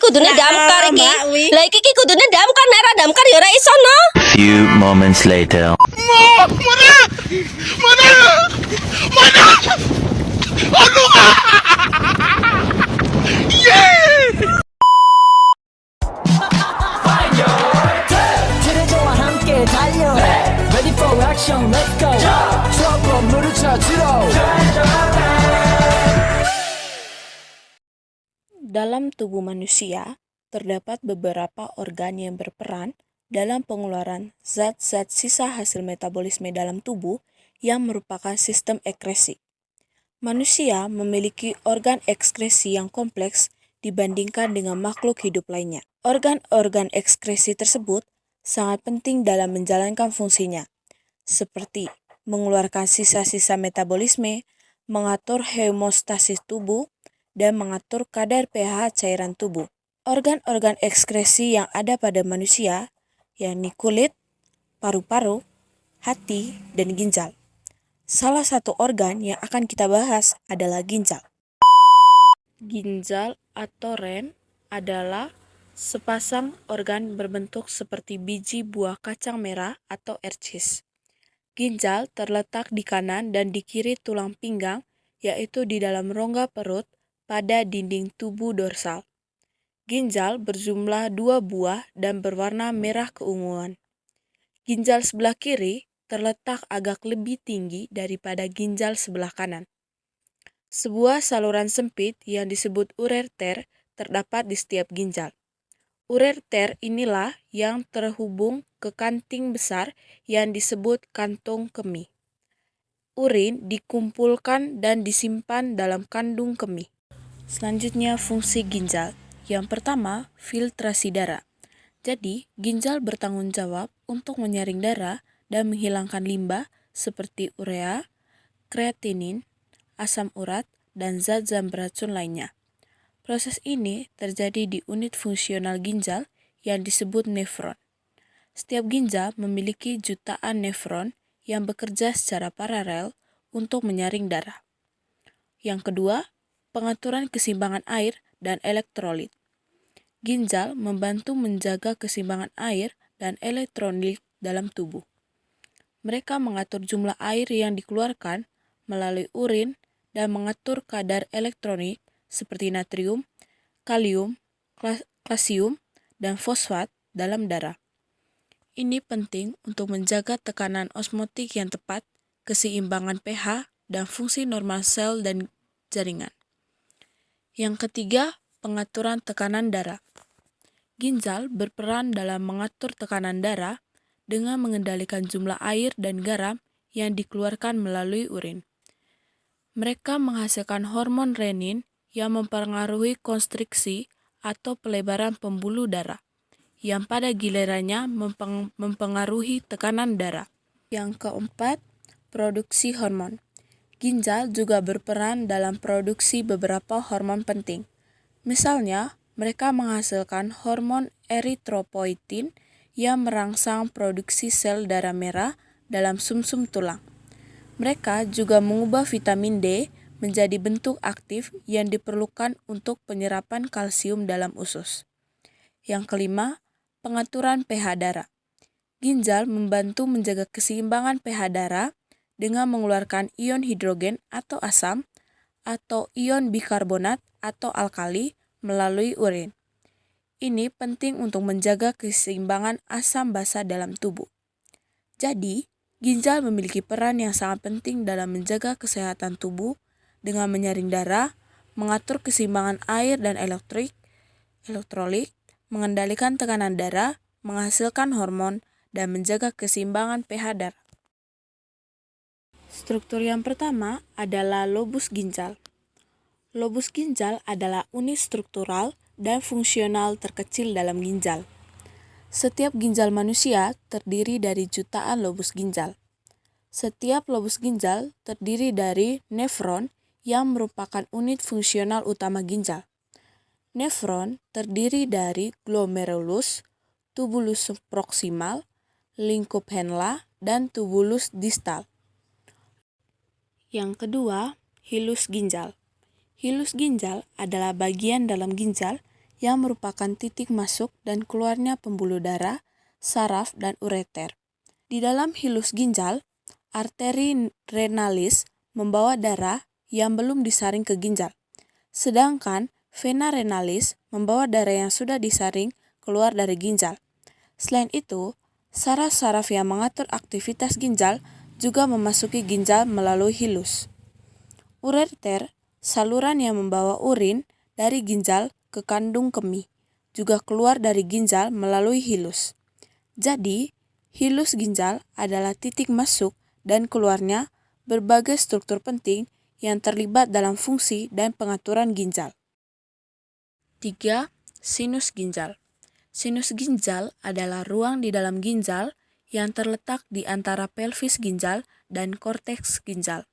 kudune damkar iki. Mbak Wi. Lah iki kudune damkar, nek ora damkar ya ora iso no. Few moments later. 트레저와 함께 달려 Ready for action, let's go 트럭으로 물을 쳐주러 Dalam tubuh manusia, terdapat beberapa organ yang berperan dalam pengeluaran zat-zat sisa hasil metabolisme dalam tubuh yang merupakan sistem ekskresi. Manusia memiliki organ ekskresi yang kompleks dibandingkan dengan makhluk hidup lainnya. Organ-organ ekskresi tersebut sangat penting dalam menjalankan fungsinya, seperti mengeluarkan sisa-sisa metabolisme, mengatur hemostasis tubuh, dan mengatur kadar pH cairan tubuh. Organ-organ ekskresi yang ada pada manusia, yakni kulit, paru-paru, hati, dan ginjal. Salah satu organ yang akan kita bahas adalah ginjal. Ginjal atau ren adalah sepasang organ berbentuk seperti biji buah kacang merah atau ercis. Ginjal terletak di kanan dan di kiri tulang pinggang, yaitu di dalam rongga perut pada dinding tubuh dorsal. Ginjal berjumlah 2 buah dan berwarna merah keunguan. Ginjal sebelah kiri terletak agak lebih tinggi daripada ginjal sebelah kanan. Sebuah saluran sempit yang disebut ureter terdapat di setiap ginjal. Ureter inilah yang terhubung ke kanting besar yang disebut kantong kemih. Urin dikumpulkan dan disimpan dalam kandung kemih. Selanjutnya fungsi ginjal. Yang pertama, filtrasi darah. Jadi, ginjal bertanggung jawab untuk menyaring darah dan menghilangkan limbah seperti urea, kreatinin, asam urat, dan zat-zat beracun lainnya. Proses ini terjadi di unit fungsional ginjal yang disebut nefron. Setiap ginjal memiliki jutaan nefron yang bekerja secara paralel untuk menyaring darah. Yang kedua, pengaturan keseimbangan air dan elektrolit. Ginjal membantu menjaga keseimbangan air dan elektrolit dalam tubuh. Mereka mengatur jumlah air yang dikeluarkan melalui urin dan mengatur kadar elektrolit seperti natrium, kalium, kalsium, dan fosfat dalam darah. Ini penting untuk menjaga tekanan osmotik yang tepat, keseimbangan pH, dan fungsi normal sel dan jaringan. Yang ketiga, pengaturan tekanan darah. Ginjal berperan dalam mengatur tekanan darah dengan mengendalikan jumlah air dan garam yang dikeluarkan melalui urin. Mereka menghasilkan hormon renin yang mempengaruhi konstriksi atau pelebaran pembuluh darah, yang pada gilirannya mempengaruhi tekanan darah. Yang keempat, produksi hormon. Ginjal juga berperan dalam produksi beberapa hormon penting. Misalnya, mereka menghasilkan hormon eritropoietin yang merangsang produksi sel darah merah dalam sumsum tulang. Mereka juga mengubah vitamin D menjadi bentuk aktif yang diperlukan untuk penyerapan kalsium dalam usus. Yang kelima, pengaturan pH darah. Ginjal membantu menjaga keseimbangan pH darah dengan mengeluarkan ion hidrogen atau asam atau ion bikarbonat atau alkali melalui urin. Ini penting untuk menjaga keseimbangan asam basa dalam tubuh. Jadi, ginjal memiliki peran yang sangat penting dalam menjaga kesehatan tubuh dengan menyaring darah, mengatur keseimbangan air dan elektrolit, mengendalikan tekanan darah, menghasilkan hormon, dan menjaga keseimbangan pH darah. Struktur yang pertama adalah lobus ginjal. Lobus ginjal adalah unit struktural dan fungsional terkecil dalam ginjal. Setiap ginjal manusia terdiri dari jutaan lobus ginjal. Setiap lobus ginjal terdiri dari nefron yang merupakan unit fungsional utama ginjal. Nefron terdiri dari glomerulus, tubulus proksimal, lingkup Henle, dan tubulus distal. Yang kedua, hilus ginjal. Hilus ginjal adalah bagian dalam ginjal yang merupakan titik masuk dan keluarnya pembuluh darah, saraf, dan ureter. Di dalam hilus ginjal, arteri renalis membawa darah yang belum disaring ke ginjal, sedangkan vena renalis membawa darah yang sudah disaring keluar dari ginjal. Selain itu, saraf-saraf yang mengatur aktivitas ginjal juga memasuki ginjal melalui hilus. Ureter, saluran yang membawa urin dari ginjal ke kandung kemih, juga keluar dari ginjal melalui hilus. Jadi, hilus ginjal adalah titik masuk dan keluarnya berbagai struktur penting yang terlibat dalam fungsi dan pengaturan ginjal. 3. Sinus ginjal. Sinus ginjal adalah ruang di dalam ginjal yang terletak di antara pelvis ginjal dan korteks ginjal.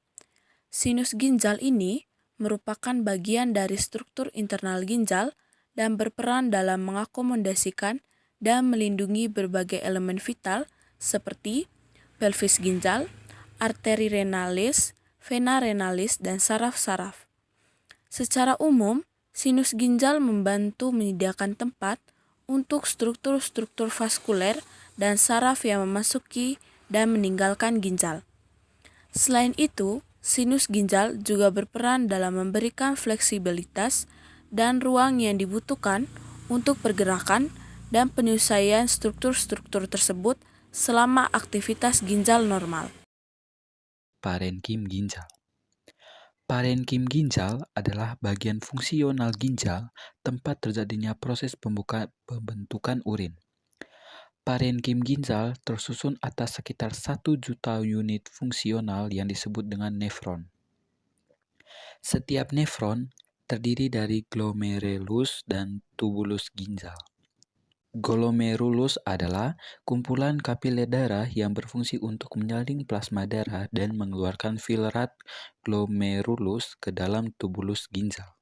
Sinus ginjal ini merupakan bagian dari struktur internal ginjal dan berperan dalam mengakomodasikan dan melindungi berbagai elemen vital seperti pelvis ginjal, arteri renalis, vena renalis, dan saraf-saraf. Secara umum, sinus ginjal membantu menyediakan tempat untuk struktur-struktur vaskuler dan saraf yang memasuki dan meninggalkan ginjal. Selain itu, sinus ginjal juga berperan dalam memberikan fleksibilitas dan ruang yang dibutuhkan untuk pergerakan dan penyelesaian struktur-struktur tersebut selama aktivitas ginjal normal. Parenkim ginjal. Parenkim ginjal adalah bagian fungsional ginjal tempat terjadinya proses pembentukan urin. Parenkim ginjal tersusun atas sekitar 1 juta unit fungsional yang disebut dengan nefron. Setiap nefron terdiri dari glomerulus dan tubulus ginjal. Glomerulus adalah kumpulan kapiler darah yang berfungsi untuk menyaring plasma darah dan mengeluarkan filtrat glomerulus ke dalam tubulus ginjal.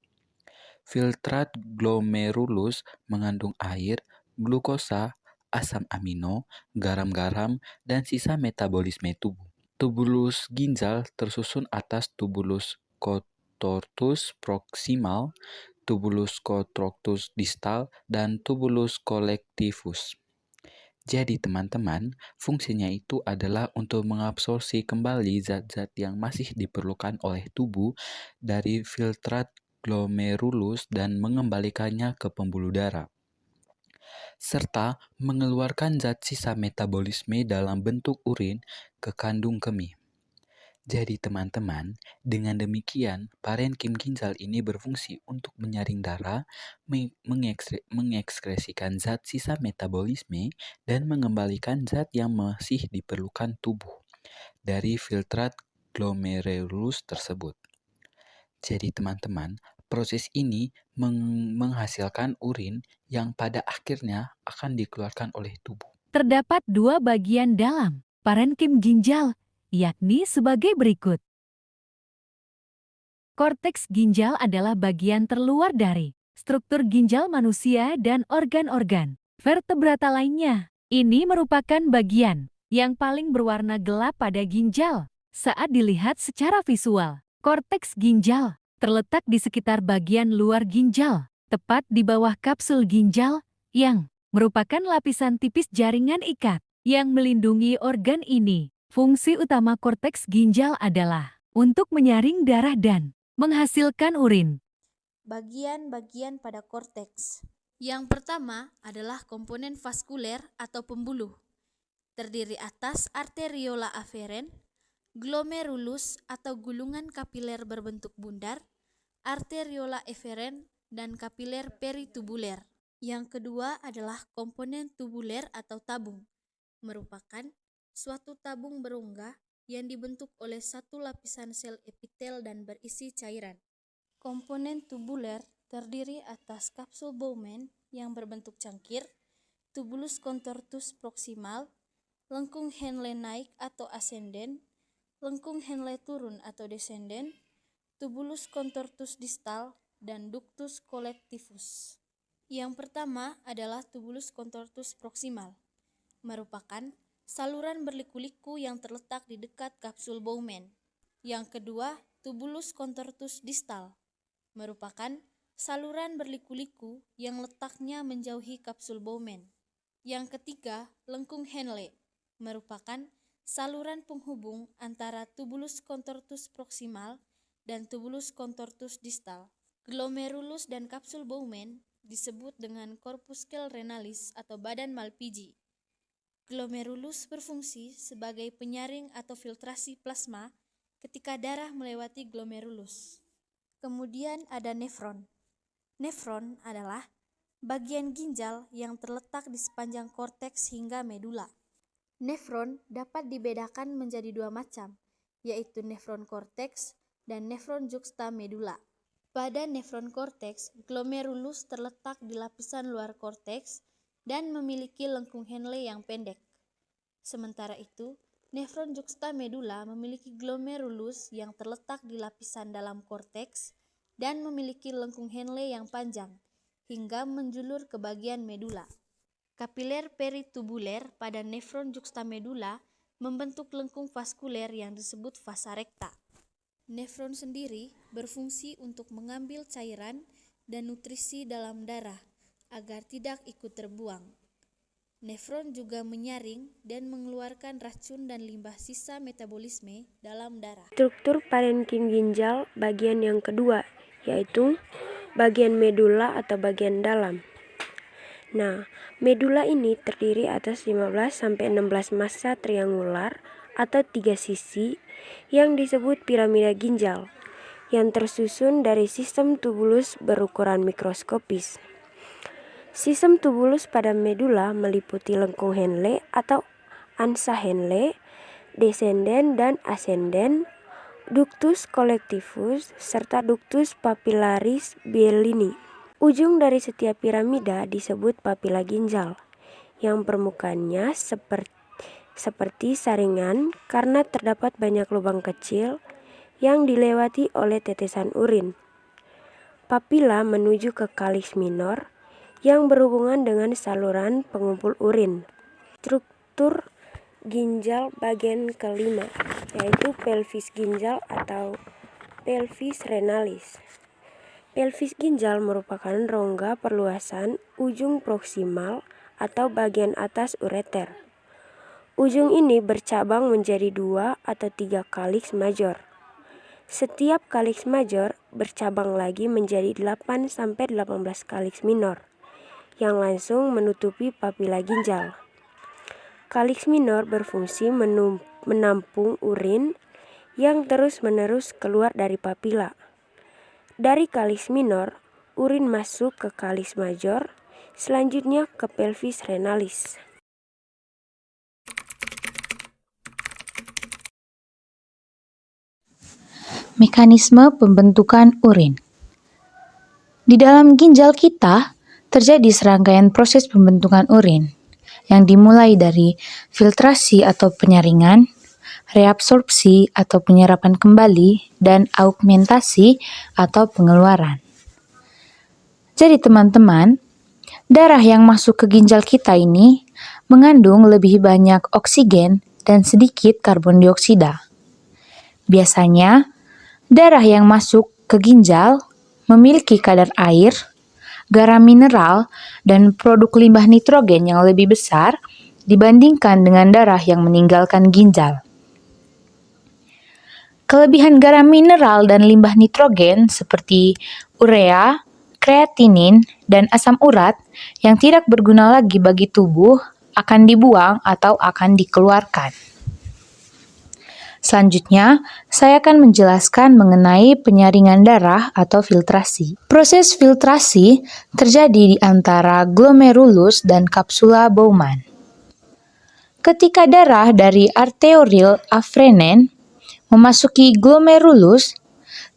Filtrat glomerulus mengandung air, glukosa, asam amino, garam-garam, dan sisa metabolisme tubuh. Tubulus ginjal tersusun atas tubulus contortus proximal, tubulus contortus distal, dan tubulus collectivus. Jadi teman-teman, fungsinya itu adalah untuk mengabsorpsi kembali zat-zat yang masih diperlukan oleh tubuh dari filtrat glomerulus dan mengembalikannya ke pembuluh darah, serta mengeluarkan zat sisa metabolisme dalam bentuk urin ke kandung kemih. Jadi teman-teman, dengan demikian parenkim ginjal ini berfungsi untuk menyaring darah, mengekskresikan zat sisa metabolisme, dan mengembalikan zat yang masih diperlukan tubuh dari filtrat glomerulus tersebut. Jadi teman-teman, proses ini menghasilkan urin yang pada akhirnya akan dikeluarkan oleh tubuh. Terdapat 2 bagian dalam parenkim ginjal, yakni sebagai berikut. Korteks ginjal adalah bagian terluar dari struktur ginjal manusia dan organ-organ vertebrata lainnya. Ini merupakan bagian yang paling berwarna gelap pada ginjal saat dilihat secara visual. Korteks ginjal terletak di sekitar bagian luar ginjal, tepat di bawah kapsul ginjal yang merupakan lapisan tipis jaringan ikat yang melindungi organ ini. Fungsi utama korteks ginjal adalah untuk menyaring darah dan menghasilkan urin. Bagian-bagian pada korteks. Yang pertama adalah komponen vaskuler atau pembuluh. Terdiri atas arteriola aferen, glomerulus atau gulungan kapiler berbentuk bundar, arteriola eferen, dan kapiler peritubuler. Yang kedua adalah komponen tubuler atau tabung, merupakan suatu tabung berongga yang dibentuk oleh satu lapisan sel epitel dan berisi cairan. Komponen tubuler terdiri atas kapsul Bowman yang berbentuk cangkir, tubulus contortus proximal, lengkung Henle naik atau ascendent, lengkung Henle turun atau descendent, tubulus contortus distal, dan ductus collectivus. Yang pertama adalah tubulus contortus proximal, merupakan saluran berliku-liku yang terletak di dekat kapsul Bowman. Yang kedua, tubulus contortus distal, merupakan saluran berliku-liku yang letaknya menjauhi kapsul Bowman. Yang ketiga, lengkung Henle, merupakan saluran penghubung antara tubulus contortus proximal dan tubulus contortus distal. Glomerulus dan kapsul Bowman disebut dengan corpuscle renalis atau badan Malpighi. Glomerulus berfungsi sebagai penyaring atau filtrasi plasma ketika darah melewati glomerulus. Kemudian ada nefron. Nefron adalah bagian ginjal yang terletak di sepanjang korteks hingga medula. Nefron dapat dibedakan menjadi dua macam, yaitu nefron korteks dan nefron juxtamedula. Pada nefron korteks, glomerulus terletak di lapisan luar korteks dan memiliki lengkung Henle yang pendek. Sementara itu, nefron juxtamedula memiliki glomerulus yang terletak di lapisan dalam korteks dan memiliki lengkung Henle yang panjang hingga menjulur ke bagian medula. Kapiler peritubuler pada nefron juxtamedula membentuk lengkung vaskuler yang disebut vasa recta. Nefron sendiri berfungsi untuk mengambil cairan dan nutrisi dalam darah agar tidak ikut terbuang. Nefron juga menyaring dan mengeluarkan racun dan limbah sisa metabolisme dalam darah. Struktur parenkim ginjal bagian yang kedua, yaitu bagian medula atau bagian dalam. Nah, medula ini terdiri atas 15-16 massa triangular atau 3 sisi yang disebut piramida ginjal, yang tersusun dari sistem tubulus berukuran mikroskopis. Sistem tubulus pada medula meliputi lengkung Henle atau ansa Henle, descendens dan ascendens, ductus collectivus, serta ductus papillaris Bellini. Ujung dari setiap piramida disebut papila ginjal, yang permukaannya seperti saringan karena terdapat banyak lubang kecil yang dilewati oleh tetesan urin. Papila menuju ke kaliks minor yang berhubungan dengan saluran pengumpul urin. Struktur ginjal bagian kelima, yaitu pelvis ginjal atau pelvis renalis. Pelvis ginjal merupakan rongga perluasan ujung proksimal atau bagian atas ureter. Ujung ini bercabang menjadi 2 atau 3 kaliks major. Setiap kaliks major bercabang lagi menjadi 8-18 kaliks minor yang langsung menutupi papila ginjal. Kaliks minor berfungsi menampung urin yang terus-menerus keluar dari papila. Dari kaliks minor, urin masuk ke kaliks major, selanjutnya ke pelvis renalis. Mekanisme pembentukan urin. Di dalam ginjal kita terjadi serangkaian proses pembentukan urin yang dimulai dari filtrasi atau penyaringan, reabsorpsi atau penyerapan kembali, dan augmentasi atau pengeluaran. Jadi teman-teman, darah yang masuk ke ginjal kita ini mengandung lebih banyak oksigen dan sedikit karbon dioksida. Biasanya, darah yang masuk ke ginjal memiliki kadar air, garam mineral, dan produk limbah nitrogen yang lebih besar dibandingkan dengan darah yang meninggalkan ginjal. Kelebihan garam mineral dan limbah nitrogen seperti urea, kreatinin, dan asam urat yang tidak berguna lagi bagi tubuh akan dibuang atau akan dikeluarkan. Selanjutnya, saya akan menjelaskan mengenai penyaringan darah atau filtrasi. Proses filtrasi terjadi di antara glomerulus dan kapsula Bowman. Ketika darah dari arteriol afrenen memasuki glomerulus,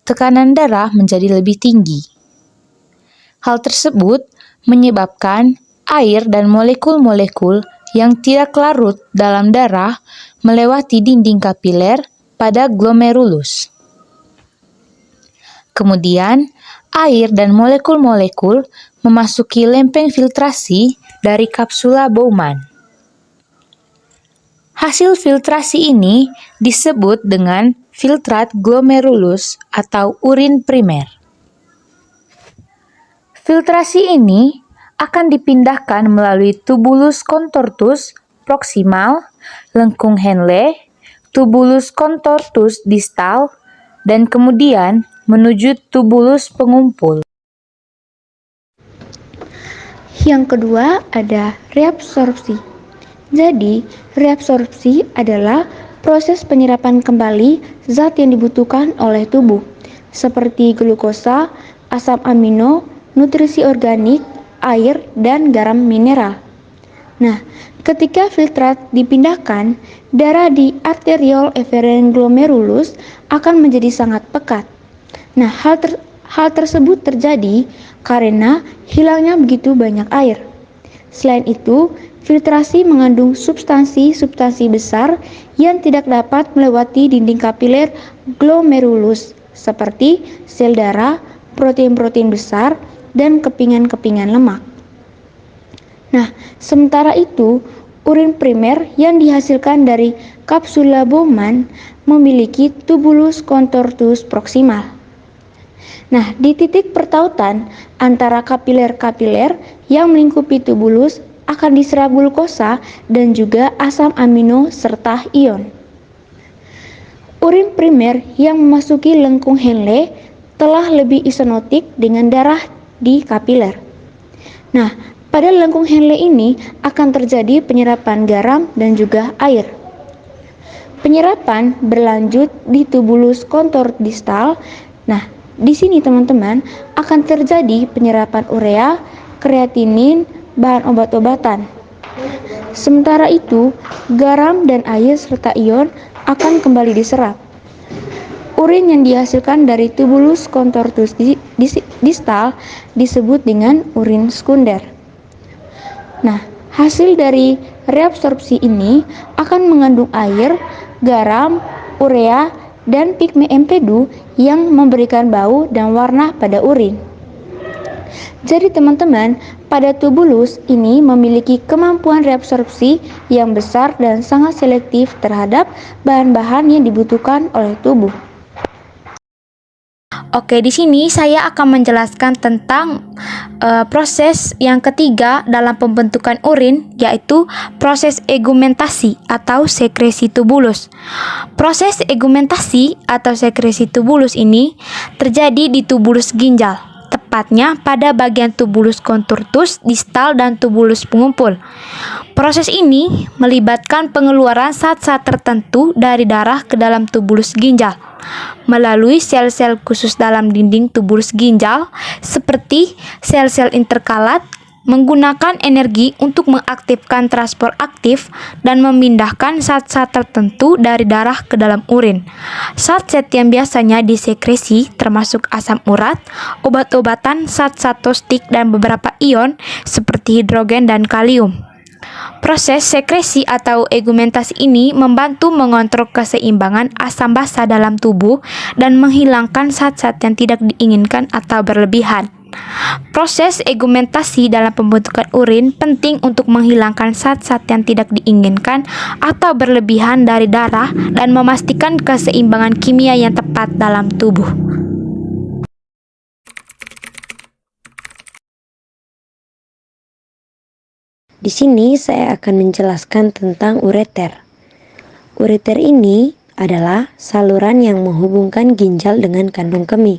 tekanan darah menjadi lebih tinggi. Hal tersebut menyebabkan air dan molekul-molekul yang tidak larut dalam darah melewati dinding kapiler pada glomerulus. Kemudian, air dan molekul-molekul memasuki lempeng filtrasi dari kapsula Bowman. Hasil filtrasi ini disebut dengan filtrat glomerulus atau urin primer. Filtrasi ini akan dipindahkan melalui tubulus contortus proximal, lengkung Henle, tubulus contortus distal, dan kemudian menuju tubulus pengumpul. Yang kedua ada reabsorpsi. Jadi, reabsorpsi adalah proses penyerapan kembali zat yang dibutuhkan oleh tubuh, seperti glukosa, asam amino, nutrisi organik, air, dan garam mineral. Nah, ketika filtrat dipindahkan, darah di arteriole efferent glomerulus akan menjadi sangat pekat. Nah, hal tersebut terjadi karena hilangnya begitu banyak air. Selain itu, filtrasi mengandung substansi-substansi besar yang tidak dapat melewati dinding kapiler glomerulus, seperti sel darah, protein-protein besar, dan kepingan-kepingan lemak. Nah, sementara itu, urin primer yang dihasilkan dari kapsula Bowman memiliki tubulus contortus proximal. Nah, di titik pertautan antara kapiler-kapiler yang melingkupi tubulus akan diserap glukosa dan juga asam amino serta ion. Urin primer yang memasuki lengkung Henle telah lebih isinotik dengan darah di kapiler. Nah, pada lengkung Henle ini akan terjadi penyerapan garam dan juga air. Penyerapan berlanjut di tubulus contortus distal. Nah, di sini teman-teman akan terjadi penyerapan urea, kreatinin, bahan obat-obatan. Sementara itu, garam dan air serta ion akan kembali diserap. Urin yang dihasilkan dari tubulus contortus distal disebut dengan urin sekunder. Nah, hasil dari reabsorpsi ini akan mengandung air, garam, urea, dan pigme empedu yang memberikan bau dan warna pada urin. Jadi teman-teman, pada tubulus ini memiliki kemampuan reabsorpsi yang besar dan sangat selektif terhadap bahan-bahan yang dibutuhkan oleh tubuh. Oke, di sini saya akan menjelaskan tentang proses yang ketiga dalam pembentukan urin, yaitu proses egumentasi atau sekresi tubulus. Proses egumentasi atau sekresi tubulus ini terjadi di tubulus ginjal, tepatnya pada bagian tubulus contortus distal dan tubulus pengumpul. Proses ini melibatkan pengeluaran zat-zat tertentu dari darah ke dalam tubulus ginjal melalui sel-sel khusus dalam dinding tubulus ginjal seperti sel-sel interkalat, menggunakan energi untuk mengaktifkan transport aktif dan memindahkan zat-zat tertentu dari darah ke dalam urin. Zat-zat yang biasanya disekresi termasuk asam urat, obat-obatan, zat-zat tostik, dan beberapa ion seperti hidrogen dan kalium. Proses sekresi atau egumentasi ini membantu mengontrol keseimbangan asam basa dalam tubuh dan menghilangkan zat-zat yang tidak diinginkan atau berlebihan. Proses egumentasi dalam pembentukan urin penting untuk menghilangkan zat-zat yang tidak diinginkan atau berlebihan dari darah dan memastikan keseimbangan kimia yang tepat dalam tubuh. Di sini saya akan menjelaskan tentang ureter. Ureter ini adalah saluran yang menghubungkan ginjal dengan kandung kemih.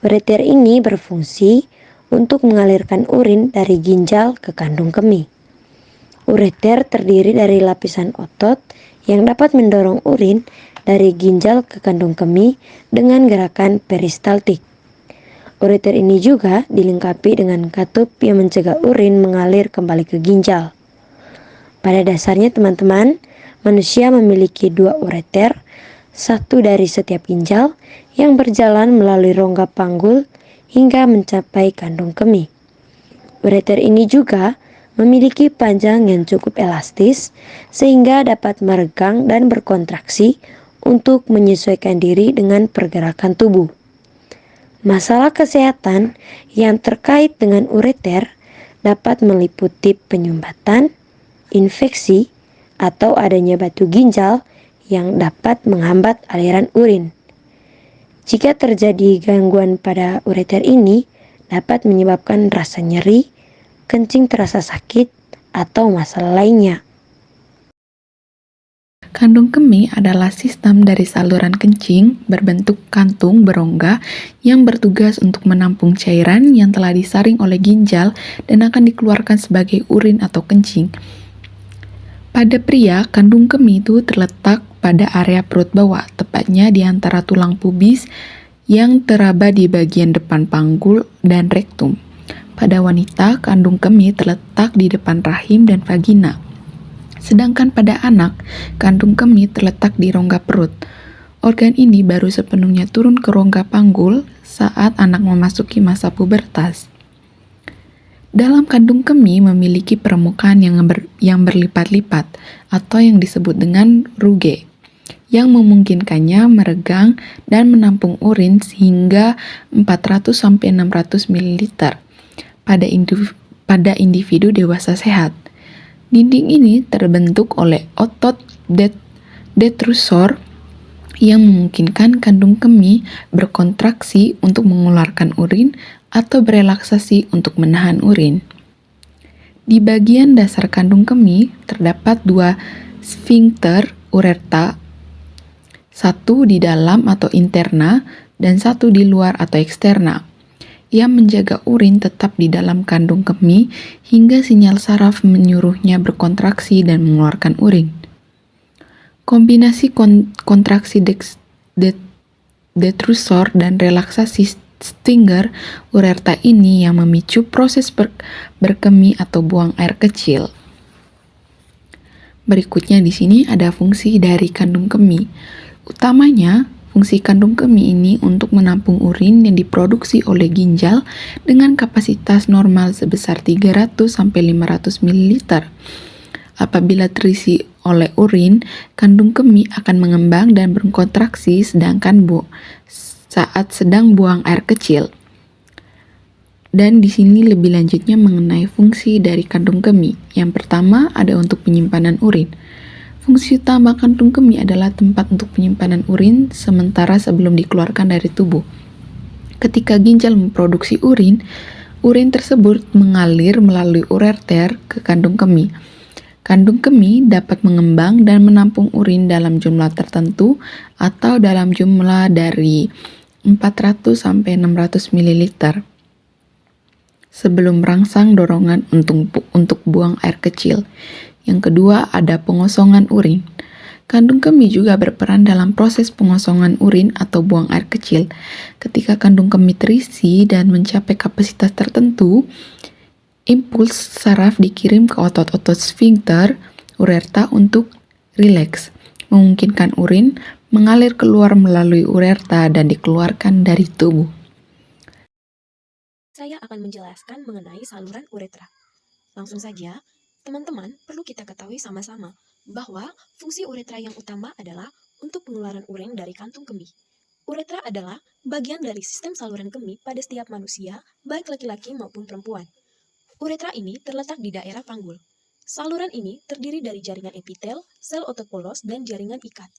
Ureter ini berfungsi untuk mengalirkan urin dari ginjal ke kandung kemih. Ureter terdiri dari lapisan otot yang dapat mendorong urin dari ginjal ke kandung kemih dengan gerakan peristaltik. Ureter ini juga dilengkapi dengan katup yang mencegah urin mengalir kembali ke ginjal. Pada dasarnya teman-teman, manusia memiliki dua ureter, satu dari setiap ginjal yang berjalan melalui rongga panggul hingga mencapai kandung kemih. Ureter ini juga memiliki panjang yang cukup elastis sehingga dapat meregang dan berkontraksi untuk menyesuaikan diri dengan pergerakan tubuh. Masalah kesehatan yang terkait dengan ureter dapat meliputi penyumbatan, infeksi, atau adanya batu ginjal yang dapat menghambat aliran urin. Jika terjadi gangguan pada ureter ini, dapat menyebabkan rasa nyeri, kencing terasa sakit, atau masalah lainnya. Kandung kemih adalah sistem dari saluran kencing berbentuk kantung berongga yang bertugas untuk menampung cairan yang telah disaring oleh ginjal dan akan dikeluarkan sebagai urin atau kencing. Pada pria, kandung kemih itu terletak pada area perut bawah, tepatnya di antara tulang pubis yang teraba di bagian depan panggul dan rektum. Pada wanita, kandung kemih terletak di depan rahim dan vagina. Sedangkan pada anak, kandung kemih terletak di rongga perut. Organ ini baru sepenuhnya turun ke rongga panggul saat anak memasuki masa pubertas. Dalam kandung kemih memiliki permukaan yang berlipat-lipat atau yang disebut dengan ruge, yang memungkinkannya meregang dan menampung urin hingga 400-600 ml pada individu dewasa sehat. Dinding ini terbentuk oleh otot detrusor yang memungkinkan kandung kemih berkontraksi untuk mengeluarkan urin atau berelaksasi untuk menahan urin. Di bagian dasar kandung kemih terdapat dua sfinkter uretra, satu di dalam atau interna dan satu di luar atau eksterna, yang menjaga urin tetap di dalam kandung kemih hingga sinyal saraf menyuruhnya berkontraksi dan mengeluarkan urin. Kombinasi kontraksi detrusor dan relaksasi sfinkter uretra ini yang memicu proses berkemih atau buang air kecil. Berikutnya di sini ada fungsi dari kandung kemih. Utamanya, fungsi kandung kemih ini untuk menampung urin yang diproduksi oleh ginjal dengan kapasitas normal sebesar 300-500 ml. Apabila terisi oleh urin, kandung kemih akan mengembang dan berkontraksi saat sedang buang air kecil. Dan di sini lebih lanjutnya mengenai fungsi dari kandung kemih. Yang pertama ada untuk penyimpanan urin. Fungsi utama kandung kemih adalah tempat untuk penyimpanan urin sementara sebelum dikeluarkan dari tubuh. Ketika ginjal memproduksi urin tersebut mengalir melalui ureter ke kandung kemih. Kandung kemih dapat mengembang dan menampung urin dalam jumlah tertentu atau dalam jumlah dari 400-600 ml sebelum merangsang dorongan untuk buang air kecil. Yang kedua ada pengosongan urin. Kandung kemih juga berperan dalam proses pengosongan urin atau buang air kecil. Ketika kandung kemih terisi dan mencapai kapasitas tertentu, impuls saraf dikirim ke otot-otot sfinkter uretra untuk rileks, memungkinkan urin mengalir keluar melalui uretra dan dikeluarkan dari tubuh. Saya akan menjelaskan mengenai saluran uretra. Langsung saja, teman-teman perlu kita ketahui sama-sama bahwa fungsi uretra yang utama adalah untuk pengeluaran urin dari kantung kemih. Uretra adalah bagian dari sistem saluran kemih pada setiap manusia, baik laki-laki maupun perempuan. Uretra ini terletak di daerah panggul. Saluran ini terdiri dari jaringan epitel, sel otot polos, dan jaringan ikat.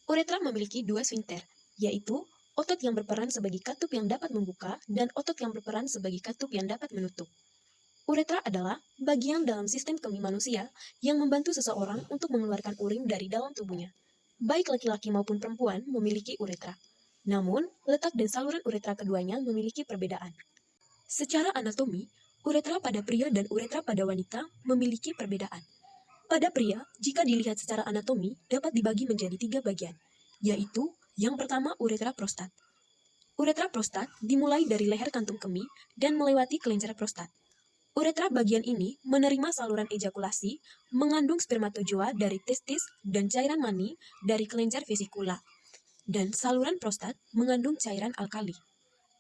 Uretra memiliki dua sfinkter, yaitu otot yang berperan sebagai katup yang dapat membuka dan otot yang berperan sebagai katup yang dapat menutup. Uretra adalah bagian dalam sistem kemih manusia yang membantu seseorang untuk mengeluarkan urin dari dalam tubuhnya. Baik laki-laki maupun perempuan memiliki uretra. Namun, letak dan saluran uretra keduanya memiliki perbedaan. Secara anatomi, uretra pada pria dan uretra pada wanita memiliki perbedaan. Pada pria, jika dilihat secara anatomi, dapat dibagi menjadi 3 bagian, yaitu yang pertama uretra prostat. Uretra prostat dimulai dari leher kantung kemih dan melewati kelenjar prostat. Uretra bagian ini menerima saluran ejakulasi, mengandung spermatozoa dari testis dan cairan mani dari kelenjar vesikula. Dan saluran prostat mengandung cairan alkali.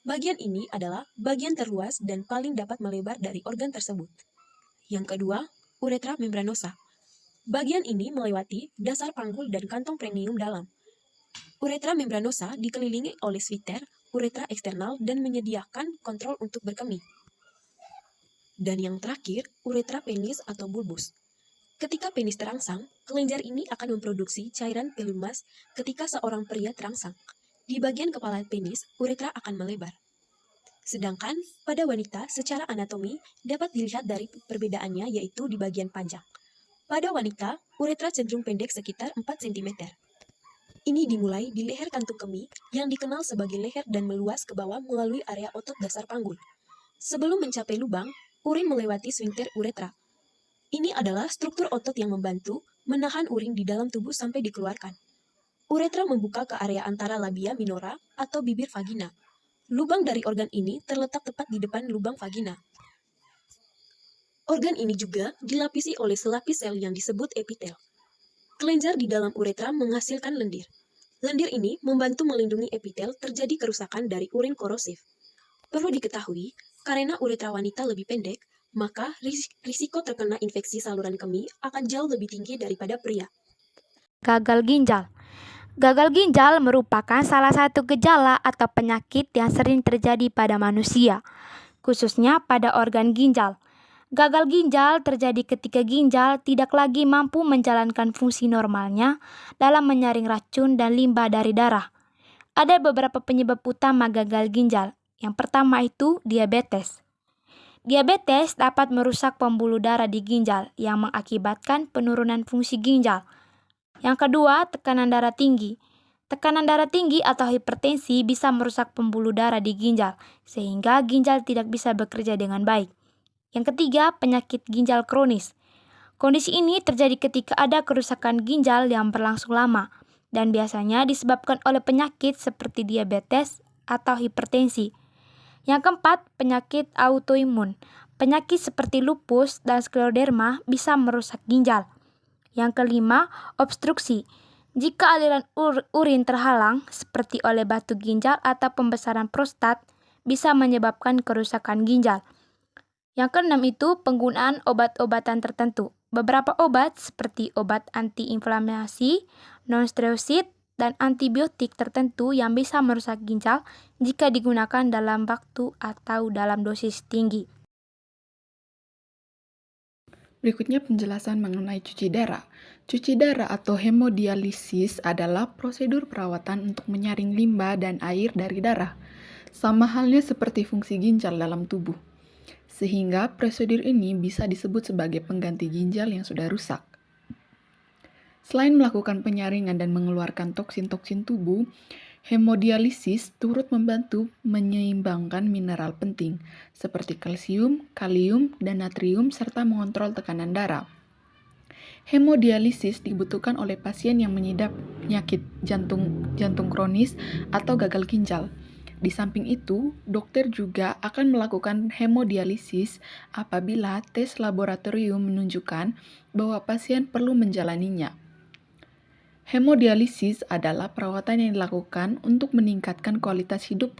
Bagian ini adalah bagian terluas dan paling dapat melebar dari organ tersebut. Yang kedua, uretra membranosa. Bagian ini melewati dasar panggul dan kantong perineum dalam. Uretra membranosa dikelilingi oleh sfinkter uretra eksternal dan menyediakan kontrol untuk berkemih. Dan yang terakhir, uretra penis atau bulbus. Ketika penis terangsang, kelenjar ini akan memproduksi cairan pelumas ketika seorang pria terangsang. Di bagian kepala penis, uretra akan melebar. Sedangkan pada wanita secara anatomi dapat dilihat dari perbedaannya yaitu di bagian panjang. Pada wanita, uretra cenderung pendek sekitar 4 cm. Ini dimulai di leher kantung kemih yang dikenal sebagai leher dan meluas ke bawah melalui area otot dasar panggul. Sebelum mencapai lubang, urin melewati sfinkter uretra. Ini adalah struktur otot yang membantu menahan urin di dalam tubuh sampai dikeluarkan. Uretra membuka ke area antara labia minora atau bibir vagina. Lubang dari organ ini terletak tepat di depan lubang vagina. Organ ini juga dilapisi oleh selapis sel yang disebut epitel. Kelenjar di dalam uretra menghasilkan lendir. Lendir ini membantu melindungi epitel terjadi kerusakan dari urin korosif. Perlu diketahui, karena uretra wanita lebih pendek, maka risiko terkena infeksi saluran kemih akan jauh lebih tinggi daripada pria. Gagal ginjal. Gagal ginjal merupakan salah satu gejala atau penyakit yang sering terjadi pada manusia, khususnya pada organ ginjal. Gagal ginjal terjadi ketika ginjal tidak lagi mampu menjalankan fungsi normalnya dalam menyaring racun dan limbah dari darah. Ada beberapa penyebab utama gagal ginjal. Yang pertama itu diabetes. Diabetes dapat merusak pembuluh darah di ginjal yang mengakibatkan penurunan fungsi ginjal. Yang kedua, tekanan darah tinggi. Tekanan darah tinggi atau hipertensi bisa merusak pembuluh darah di ginjal, sehingga ginjal tidak bisa bekerja dengan baik. Yang ketiga, penyakit ginjal kronis. Kondisi ini terjadi ketika ada kerusakan ginjal yang berlangsung lama, dan biasanya disebabkan oleh penyakit seperti diabetes atau hipertensi. Yang keempat, penyakit autoimun. Penyakit seperti lupus dan skleroderma bisa merusak ginjal. Yang kelima, obstruksi. Jika aliran urin terhalang, seperti oleh batu ginjal atau pembesaran prostat, bisa menyebabkan kerusakan ginjal. Yang keenam itu penggunaan obat-obatan tertentu. Beberapa obat seperti obat antiinflamasi, non-steroid, dan antibiotik tertentu yang bisa merusak ginjal jika digunakan dalam waktu atau dalam dosis tinggi. Berikutnya penjelasan mengenai cuci darah. Cuci darah atau hemodialisis adalah prosedur perawatan untuk menyaring limbah dan air dari darah, sama halnya seperti fungsi ginjal dalam tubuh. Sehingga prosedur ini bisa disebut sebagai pengganti ginjal yang sudah rusak. Selain melakukan penyaringan dan mengeluarkan toksin-toksin tubuh, hemodialisis turut membantu menyeimbangkan mineral penting seperti kalsium, kalium, dan natrium serta mengontrol tekanan darah. Hemodialisis dibutuhkan oleh pasien yang mengidap penyakit jantung kronis atau gagal ginjal. Di samping itu, dokter juga akan melakukan hemodialisis apabila tes laboratorium menunjukkan bahwa pasien perlu menjalaninya. Hemodialisis adalah perawatan yang dilakukan untuk meningkatkan kualitas hidup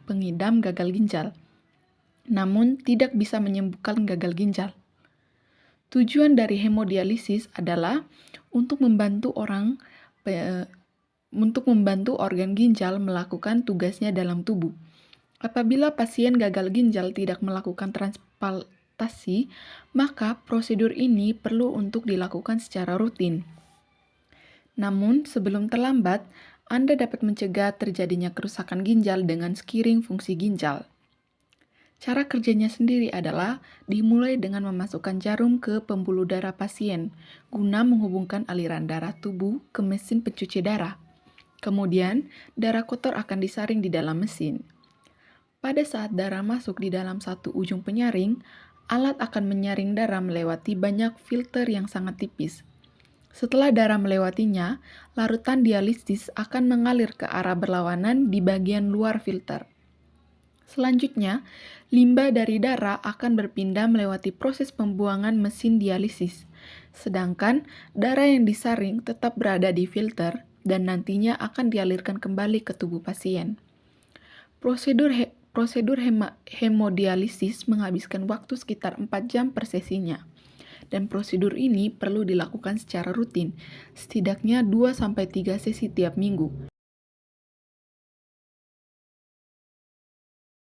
pengidam gagal ginjal, namun tidak bisa menyembuhkan gagal ginjal. Tujuan dari hemodialisis adalah untuk membantu organ ginjal melakukan tugasnya dalam tubuh. Apabila pasien gagal ginjal tidak melakukan transplantasi, maka prosedur ini perlu untuk dilakukan secara rutin. Namun, sebelum terlambat, Anda dapat mencegah terjadinya kerusakan ginjal dengan skiring fungsi ginjal. Cara kerjanya sendiri adalah dimulai dengan memasukkan jarum ke pembuluh darah pasien guna menghubungkan aliran darah tubuh ke mesin pencuci darah. Kemudian, darah kotor akan disaring di dalam mesin. Pada saat darah masuk di dalam satu ujung penyaring, alat akan menyaring darah melewati banyak filter yang sangat tipis. Setelah darah melewatinya, larutan dialisis akan mengalir ke arah berlawanan di bagian luar filter. Selanjutnya, limbah dari darah akan berpindah melewati proses pembuangan mesin dialisis, sedangkan darah yang disaring tetap berada di filter dan nantinya akan dialirkan kembali ke tubuh pasien. Prosedur hemodialisis menghabiskan waktu sekitar 4 jam per sesinya. Dan prosedur ini perlu dilakukan secara rutin, setidaknya 2-3 sesi tiap minggu.